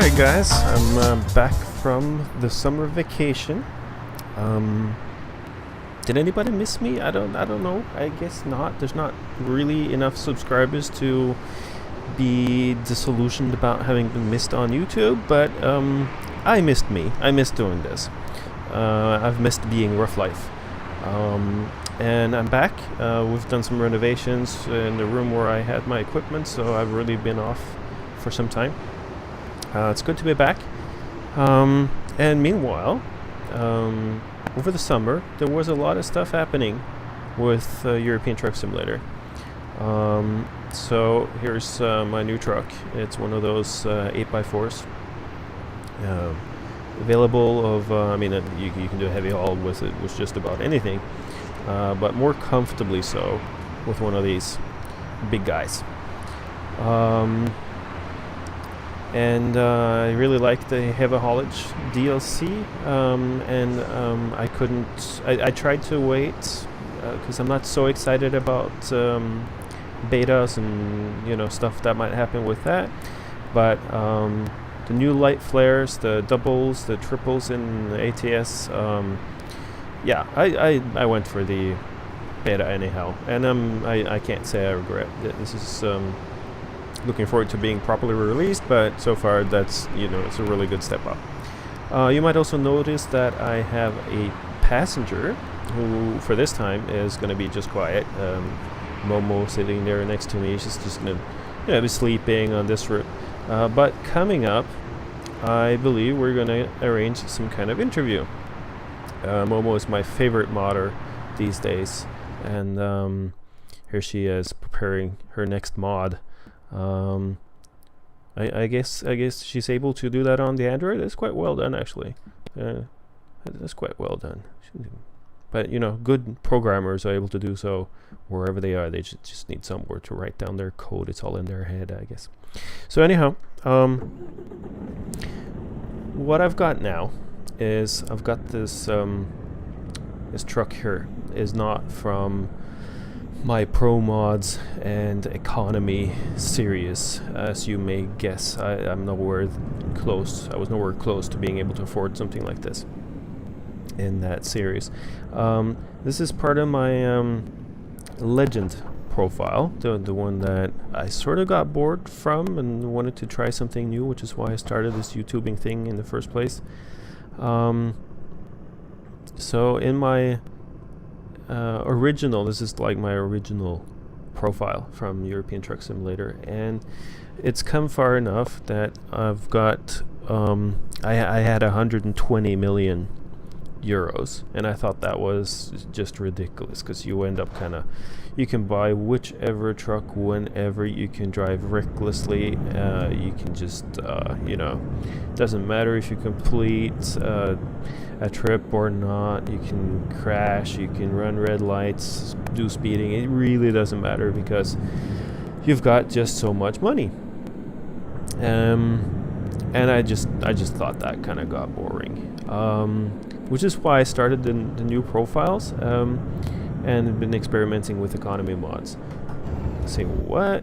Alright guys, I'm back from the summer vacation. Did anybody miss me? I don't know. I guess not. There's not really enough subscribers to be disillusioned about having been missed on YouTube, but I missed me. I missed doing this. I've missed being Rough Life. And I'm back. We've done some renovations in the room where I had my equipment, so I've really been off for some time. It's good to be back. And meanwhile, over the summer, there was a lot of stuff happening with European Truck Simulator. So here's my new truck. It's one of those 8x4s. Available of, you can do a heavy haul with it with just about anything, but more comfortably so with one of these big guys. And I really like the Heavy Haulage DLC, and I tried to wait because I'm not so excited about betas and stuff that might happen with that, but the new light flares, the doubles, the triples in the ATS, I went for the beta anyhow, and I can't say I regret it. This is looking forward to being properly released, but so far that's it's a really good step up. You might also notice that I have a passenger who for this time is going to be just quiet. Momo sitting there next to me. She's just going to be sleeping on this route, but coming up I believe we're going to arrange some kind of interview. Momo is my favorite modder these days, and here she is preparing her next mod. I guess she's able to do that on the Android. It's quite well done, actually. That's quite well done. But good programmers are able to do so wherever they are. They just need somewhere to write down their code. It's all in their head, I guess. So anyhow, what I've got now is I've got this this truck here is not from my Pro Mods and Economy series, as you may guess. I'm nowhere close. I was nowhere close to being able to afford something like this in that series. This is part of my Legend profile, the one that I sort of got bored from and wanted to try something new, which is why I started this YouTubing thing in the first place. So in my this is like my original profile from European Truck Simulator, and it's come far enough that I've got I had 120 million euros, and I thought that was just ridiculous, because you end up you can buy whichever truck whenever, you can drive recklessly, you can just doesn't matter if you complete a trip or not, you can crash, you can run red lights, do speeding, it really doesn't matter because you've got just so much money. And I just thought that kind of got boring, which is why I started the new profiles, and been experimenting with economy mods. Let's see, what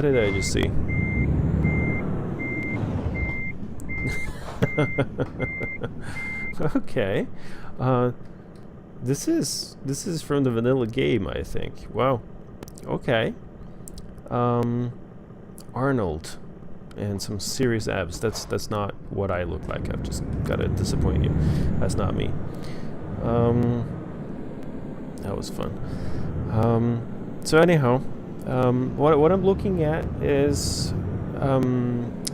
did I just see? Okay, this is from the vanilla game, I think. Wow. Okay. Arnold and some serious abs. That's not what I look like. I've just gotta disappoint you. That's not me. That was fun. So anyhow, what I'm looking at is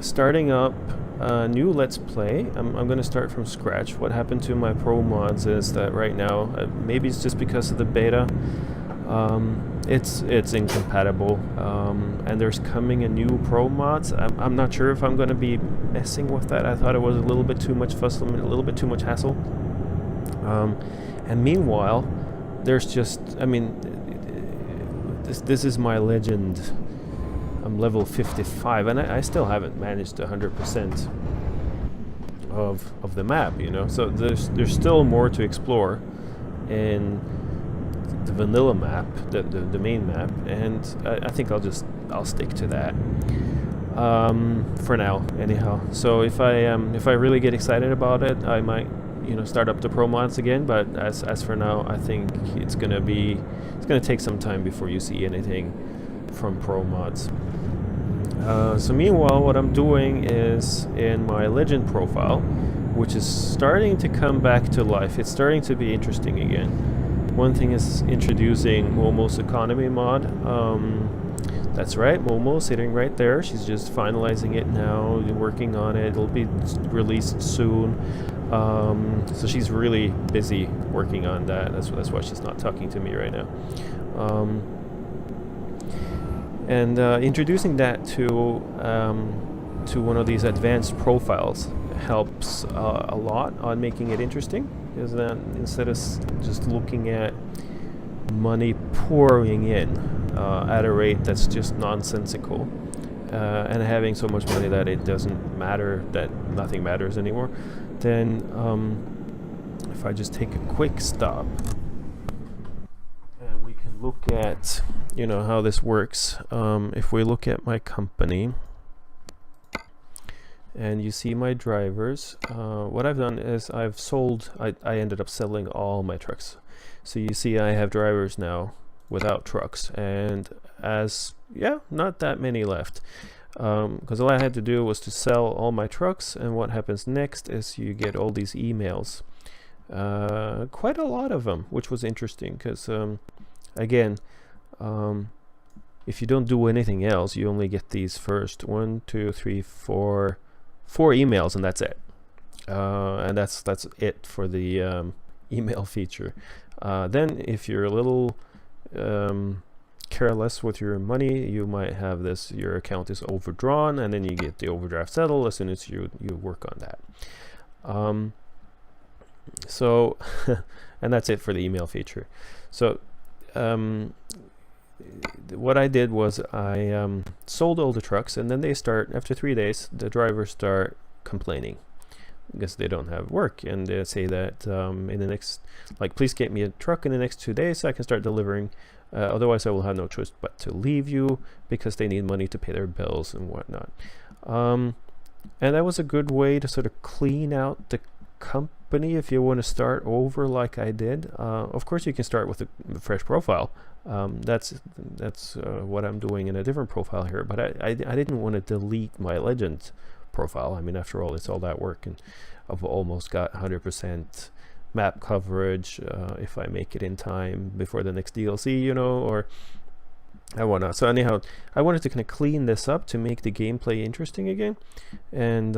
starting up a new Let's Play. I'm going to start from scratch. What happened to my Pro Mods is that right now, maybe it's just because of the beta, it's incompatible, and there's coming a new Pro Mods. I'm not sure if I'm going to be messing with that. I thought it was a little bit too much fuss, a little bit too much hassle. And meanwhile, there's just, this is my Legend. I'm level 55, and I still haven't managed 100% of the map, So there's still more to explore in the vanilla map, the main map, and I think I'll stick to that. for now anyhow. So if I really get excited about it, I might start up the pro mods again, but as for now, I think it's gonna take some time before you see anything from pro mods. So meanwhile, what I'm doing is in my legend profile, which is starting to come back to life. It's starting to be interesting again. One thing is introducing Momo's economy mod. That's right, Momo's sitting right there. She's just finalizing it now, working on it. It'll be released soon. So she's really busy working on that. That's why she's not talking to me right now. And introducing that to one of these advanced profiles helps a lot on making it interesting. Is that instead of just looking at money pouring in at a rate that's just nonsensical, and having so much money that it doesn't matter, that nothing matters anymore, then if I just take a quick stop and we can look at how this works. If we look at my company and you see my drivers, what I've done is I ended up selling all my trucks. So you see I have drivers now without trucks, and not that many left, because all I had to do was to sell all my trucks. And what happens next is you get all these emails, quite a lot of them, which was interesting because again, if you don't do anything else, you only get these first 1, 2, 3, 4 emails, and that's it. And that's it for the email feature. Then if you're a little careless with your money, you might have your account is overdrawn, and then you get the overdraft settled as soon as you work on that. So and that's it for the email feature. So what I did was I sold all the trucks, and then after 3 days, the drivers start complaining because they don't have work, and they say that in the next, please get me a truck in the next 2 days so I can start delivering, otherwise I will have no choice but to leave you, because they need money to pay their bills and whatnot. And that was a good way to sort of clean out the company if you want to start over like I did. Of course you can start with a fresh profile. That's what I'm doing in a different profile here, but I didn't want to delete my legend profile. I mean, after all, it's all that work, and I've almost got 100% map coverage if I make it in time before the next DLC, or I wanna. So anyhow, I wanted to kind of clean this up to make the gameplay interesting again, and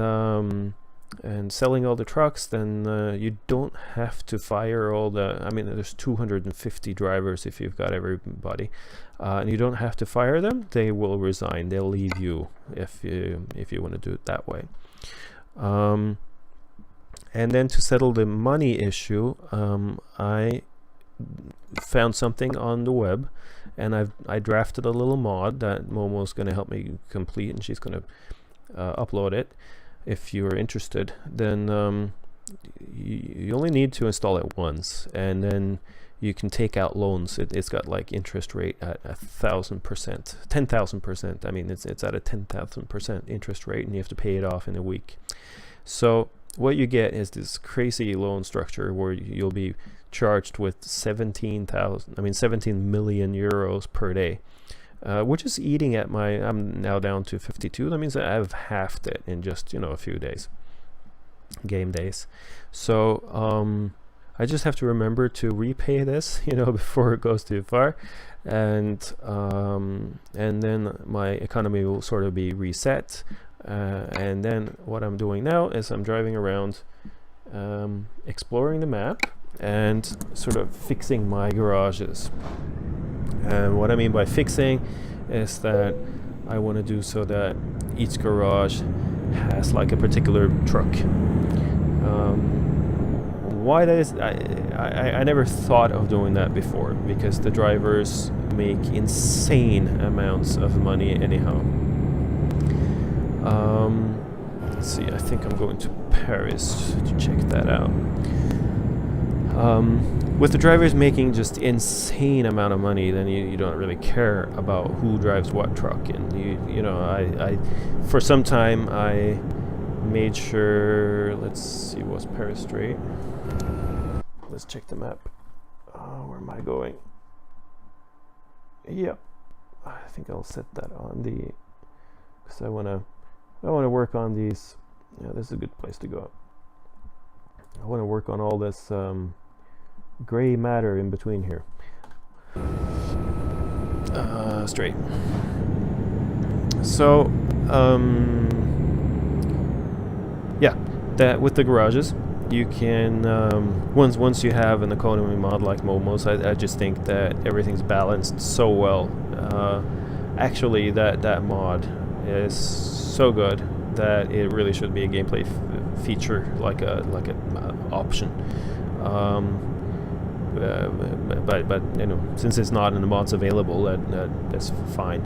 selling all the trucks, then you don't have to fire all there's 250 drivers if you've got everybody, and you don't have to fire them. They will resign, they'll leave you if you want to do it that way. And then to settle the money issue, I found something on the web, and I drafted a little mod that Momo's going to help me complete, and she's going to upload it. If you're interested, then you only need to install it once, and then you can take out loans. It's got interest rate at 1,000%, 10,000%. I mean, it's at a 10,000% interest rate, and you have to pay it off in a week. So what you get is this crazy loan structure where you'll be charged with 17 million euros per day. Which is eating at I'm now down to 52. That means that I've halved it in just a few days, game days. So I just have to remember to repay this before it goes too far, and then my economy will sort of be reset, and then what I'm doing now is I'm driving around, exploring the map and sort of fixing my garages. And what I mean by fixing is that I want to do so that each garage has a particular truck. Why that is, I never thought of doing that before, because the drivers make insane amounts of money anyhow. Let's see, I think I'm going to Paris to check that out. with the drivers making just insane amount of money, then you don't really care about who drives what truck. And you know, I for some time I made sure. Let's see, what's Paris Strait? Let's check the map. Where am I going? Yeah, I think I'll set that on the, because I wanna work on these. Yeah, this is a good place to go. I want to work on all this gray matter in between here. Straight. So, yeah, that with the garages, you can once you have an economy mod like Momo's, I just think that everything's balanced so well. Actually, that mod is so good that it really should be a gameplay feature, like a option. But you know, since it's not in the mods available, that's fine.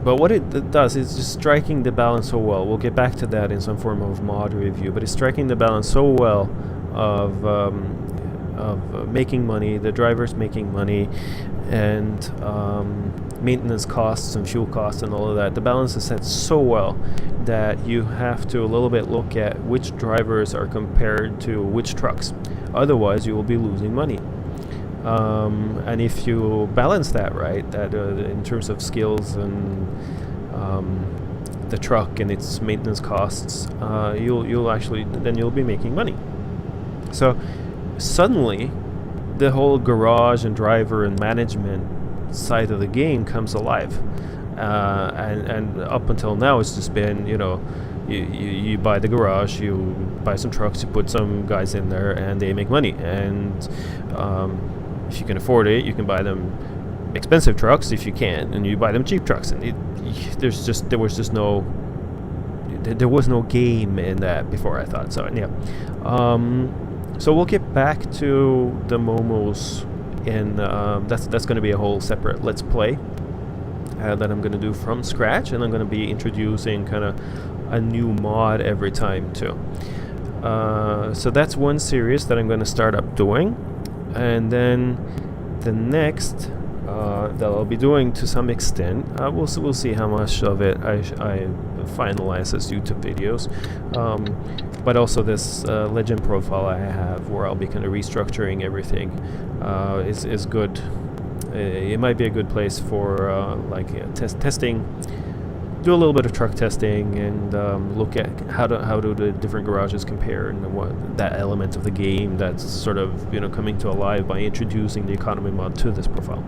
But what it does is just striking the balance so well. We'll get back to that in some form of mod review. But it's striking the balance so well of making money, the drivers making money, and maintenance costs and fuel costs and all of that. The balance is set so well that you have to a little bit look at which drivers are compared to which trucks. Otherwise, you will be losing money. And if you balance that right, that in terms of skills and the truck and its maintenance costs, you'll be making money. So suddenly, the whole garage and driver and management side of the game comes alive. And up until now, it's just been, you know, you buy the garage, you buy some trucks, you put some guys in there, and they make money. And if you can afford it, you can buy them expensive trucks. If you can't, and you buy them cheap trucks. And there was no game in that before, I thought. So yeah. So we'll get back to the Momos, and that's going to be a whole separate Let's Play that I'm going to do from scratch, and I'm going to be introducing kind of a new mod every time too. So that's one series that I'm going to start up doing, and then the next that I'll be doing to some extent, we'll see how much of it I finalize as YouTube videos. But also this legend profile I have, where I'll be kind of restructuring everything, is good. It might be a good place for testing, do a little bit of truck testing, and look at how do the different garages compare, and what that element of the game that's sort of, you know, coming to alive by introducing the economy mod to this profile.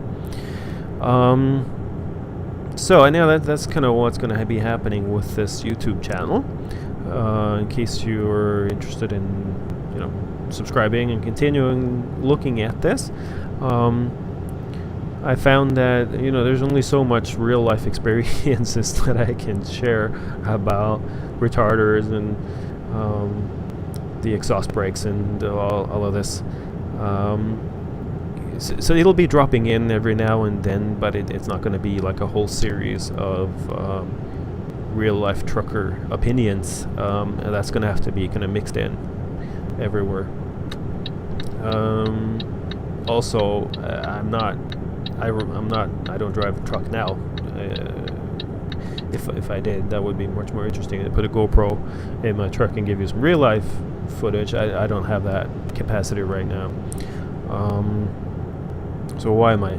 So I know that's kind of what's going to be happening with this YouTube channel. In case you're interested in, you know, subscribing and continuing looking at this, I found that, you know, there's only so much real life experiences that I can share about retarders and the exhaust brakes and all of this. So it'll be dropping in every now and then, but it's not going to be like a whole series of real life trucker opinions. And that's going to have to be kind of mixed in everywhere. Also, I don't drive a truck now. If I did, that would be much more interesting. To put a GoPro in my truck and give you some real life footage. I don't have that capacity right now. So why am I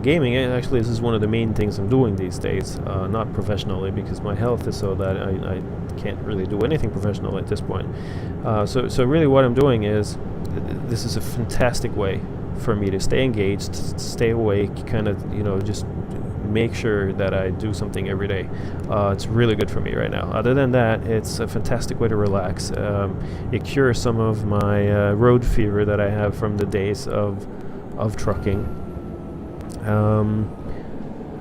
gaming? Actually, this is one of the main things I'm doing these days. Not professionally, because my health is so that I can't really do anything professional at this point. So really what I'm doing is, this is a fantastic way for me to stay engaged, stay awake, kind of, you know, just make sure that I do something every day. It's really good for me right now. Other than that, it's a fantastic way to relax. It cures some of my road fever that I have from the days of trucking.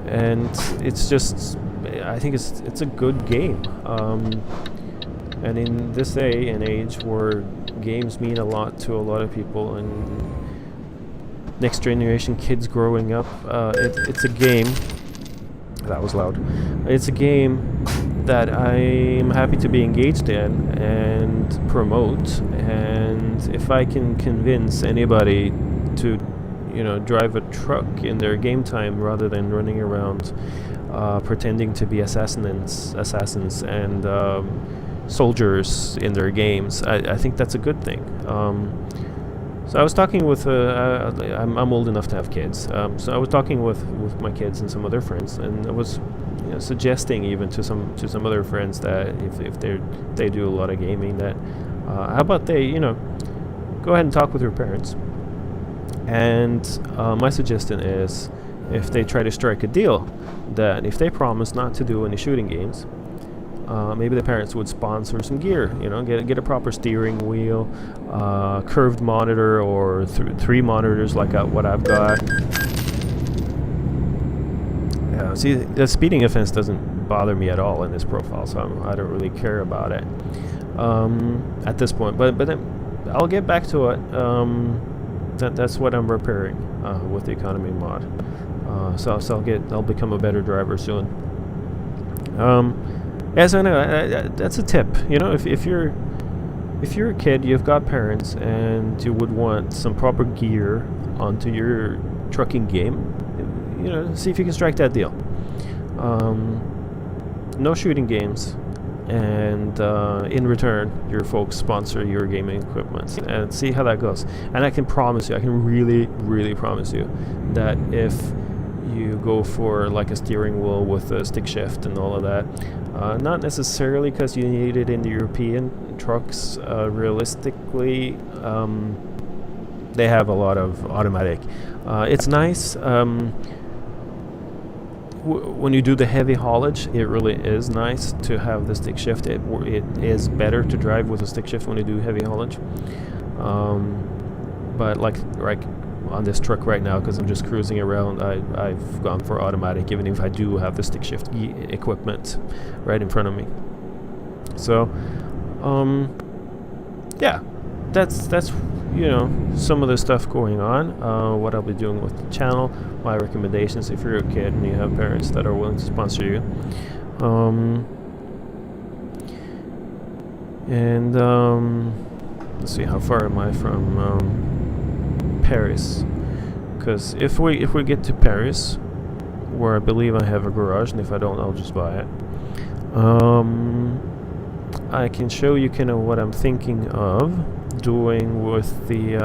And it's just, I think it's a good game. And in this day and age where games mean a lot to a lot of people, and next generation kids growing up, it's a game. That was loud. It's a game that I'm happy to be engaged in and promote. And if I can convince anybody to, drive a truck in their game time rather than running around pretending to be assassins and soldiers in their games, I think that's a good thing. So I was talking with, I'm old enough to have kids, so I was talking with my kids and some other friends, and I was suggesting even to some other friends that if they do a lot of gaming, that how about they go ahead and talk with your parents. And my suggestion is, if they try to strike a deal, that if they promise not to do any shooting games, maybe the parents would sponsor some gear, get a proper steering wheel, curved monitor, or three monitors like what I've got. See, the speeding offense doesn't bother me at all in this profile, so I don't really care about it at this point. But then I'll get back to it. That's what I'm repairing with the economy mod. So I'll become a better driver soon. As I know, that's a tip. If you're a kid, you've got parents, and you would want some proper gear onto your trucking game, see if you can strike that deal. No shooting games, and in return, your folks sponsor your gaming equipment, and see how that goes. And I can really, really promise you that if you go for like a steering wheel with a stick shift and all of that, not necessarily because you need it in the European trucks. Realistically, they have a lot of automatic. It's nice when you do the heavy haulage. It really is nice to have the stick shift. It is better to drive with a stick shift when you do heavy haulage. But like on this truck right now, because I'm just cruising around, I've gone for automatic, even if I do have the stick shift equipment right in front of me. So, yeah, that's some of the stuff going on. What I'll be doing with the channel, my recommendations if you're a kid and you have parents that are willing to sponsor you. Let's see, how far am I from Paris? Because if we get to Paris, where I believe I have a garage, and if I don't, I'll just buy it. I can show you kind of what I'm thinking of doing with the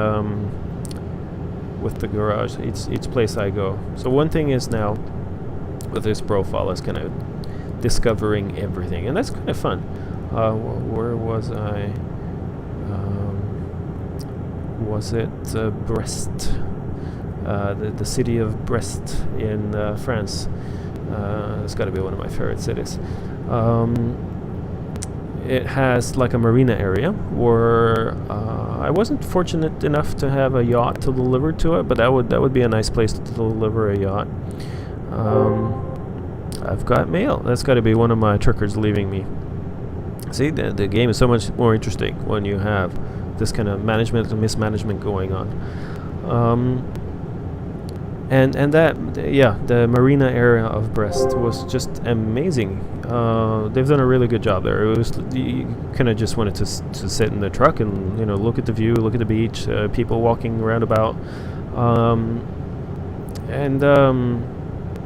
garage, each place I go. So one thing is, now with this profile, is kind of discovering everything, and that's kind of fun. Where was I? Was it Brest? The city of Brest in France. It's got to be one of my favorite cities. It has like a marina area where I wasn't fortunate enough to have a yacht to deliver to it, but that would be a nice place to deliver a yacht. I've got mail. That's got to be one of my truckers leaving me. See, the game is so much more interesting when you have this kind of management and mismanagement going on. And that, yeah, the marina area of Brest was just amazing. They've done a really good job there. It was, you kind of just wanted to sit in the truck and look at the view, look at the beach, people walking around about,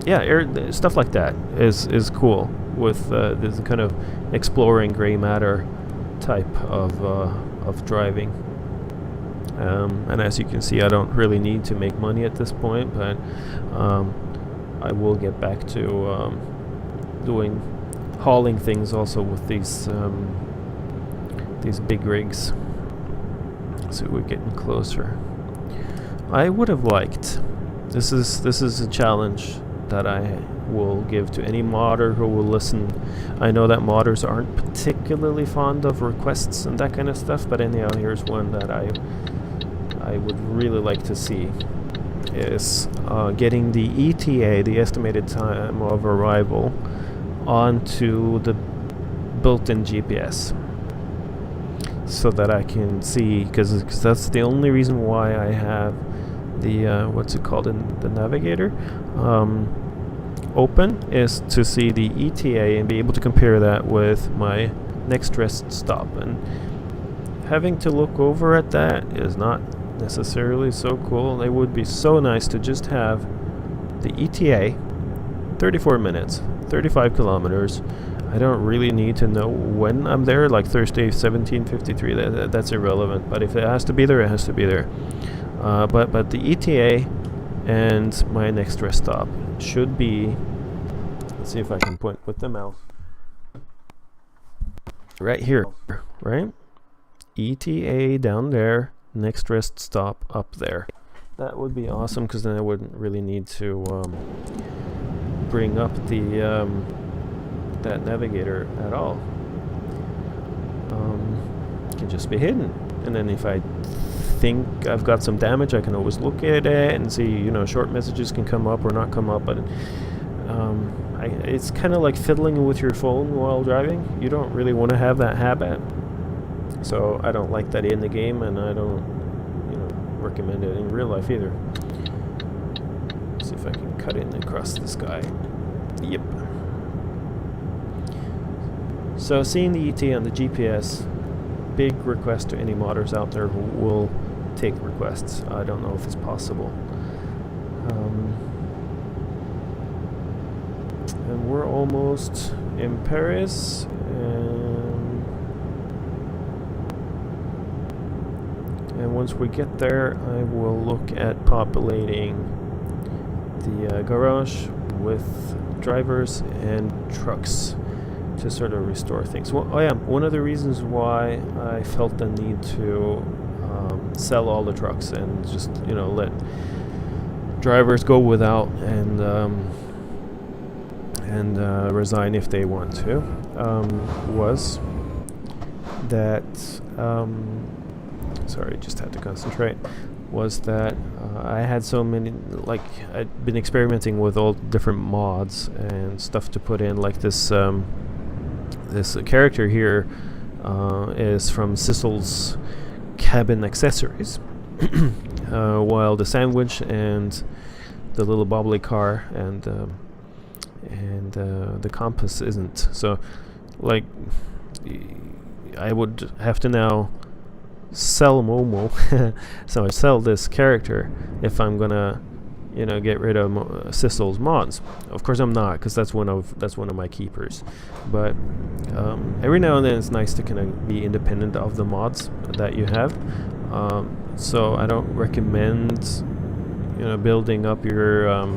yeah, stuff like that is cool with this kind of exploring gray matter type of driving. And as you can see, I don't really need to make money at this point, but I will get back to hauling things also with these big rigs. So we're getting closer. I would have liked, this is a challenge that I will give to any modder who will listen. I know that modders aren't particularly fond of requests and that kind of stuff, but anyhow, here's one that I would really like to see, is getting the ETA, the estimated time of arrival, onto the built-in GPS, so that I can see, because that's the only reason why I have the what's it called, in the navigator, open is to see the ETA and be able to compare that with my next rest stop. And having to look over at that is not necessarily so cool. It would be so nice to just have the ETA, 34 minutes, 35 kilometers. I don't really need to know when I'm there, like Thursday 17:53. That's irrelevant. But if it has to be there, it has to be there. But the ETA and my next rest stop should be. Let's see if I can point with the mouse. Right here, right? ETA down there. Next rest stop up there. That would be awesome, because then I wouldn't really need to bring up the that navigator at all. It can just be hidden, and then if I think I've got some damage, I can always look at it and see, you know, short messages can come up or not come up. But it's kind of like fiddling with your phone while driving. You don't really want to have that habit, so I don't like that in the game, and I don't, you know, recommend it in real life either. Let's see if I can cut in across the sky. Yep. So seeing the ETA on the GPS, big request to any modders out there who will take requests. I don't know if it's possible. And we're almost in Paris, and once we get there, I will look at populating the garage with drivers and trucks to sort of restore things. Well, one of the reasons why I felt the need to sell all the trucks and just, you know, let drivers go without and resign if they want to, was that sorry, just had to concentrate. Was that I had so many, like, I'd been experimenting with all different mods and stuff to put in, like this this character here is from Sissel's Cabin Accessories, while the sandwich and the little bobbly car and the compass isn't. So, like, I would have to now sell Momo, so I sell this character if I'm gonna, you know, get rid of Sissel's mods. Of course I'm not, because that's one of my keepers. But every now and then it's nice to kind of be independent of the mods that you have. So I don't recommend, you know, building up your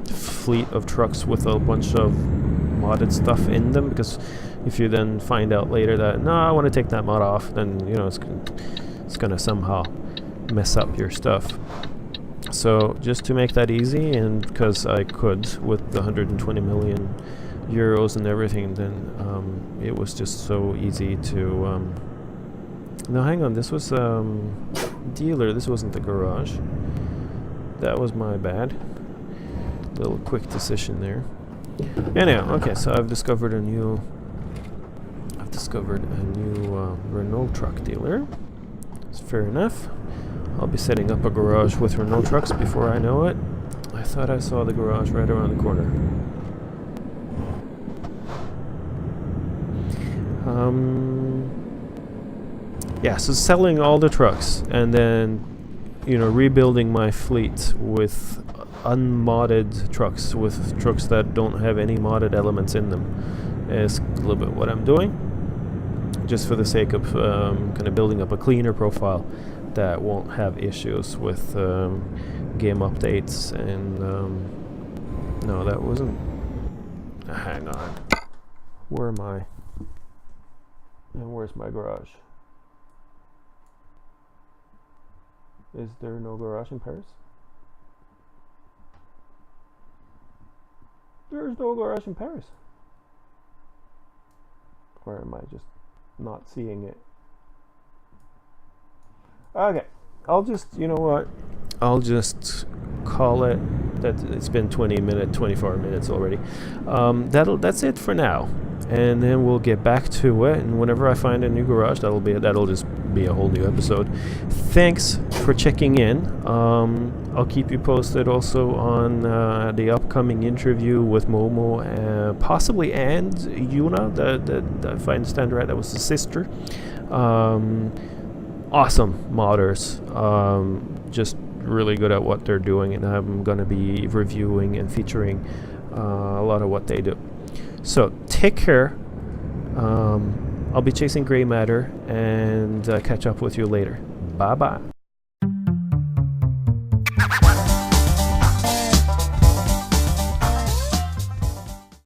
fleet of trucks with a bunch of modded stuff in them, because if you then find out later that, no, I want to take that mod off, then, you know, it's gonna somehow mess up your stuff. So just to make that easy, and because I could with the 120 million euros and everything, then it was just so easy to no, hang on, this was dealer, this wasn't the garage. That was my bad. Little quick decision there. Anyhow, okay, so I've discovered a new Renault truck dealer. It's fair enough. I'll be setting up a garage with Renault trucks before I know it. I thought I saw the garage right around the corner. Yeah, so selling all the trucks and then, you know, rebuilding my fleet with unmodded trucks, with trucks that don't have any modded elements in them, is a little bit what I'm doing, just for the sake of kind of building up a cleaner profile that won't have issues with game updates. And no, that wasn't. Hang on, where am I? And where's my garage? Is there no garage in Paris? There's no garage in Paris. Or am I just not seeing it? Okay, I'll just, you know what? I'll just call it that. It's been 24 minutes already. That's it for now. And then we'll get back to it, and whenever I find a new garage, that'll just be a whole new episode. Thanks for checking in. I'll keep you posted also on the upcoming interview with Momo, possibly, and Yuna, if I understand right, that was the sister. Awesome modders, just really good at what they're doing, and I'm gonna be reviewing and featuring a lot of what they do. So take care. I'll be chasing gray matter, and catch up with you later. Bye bye.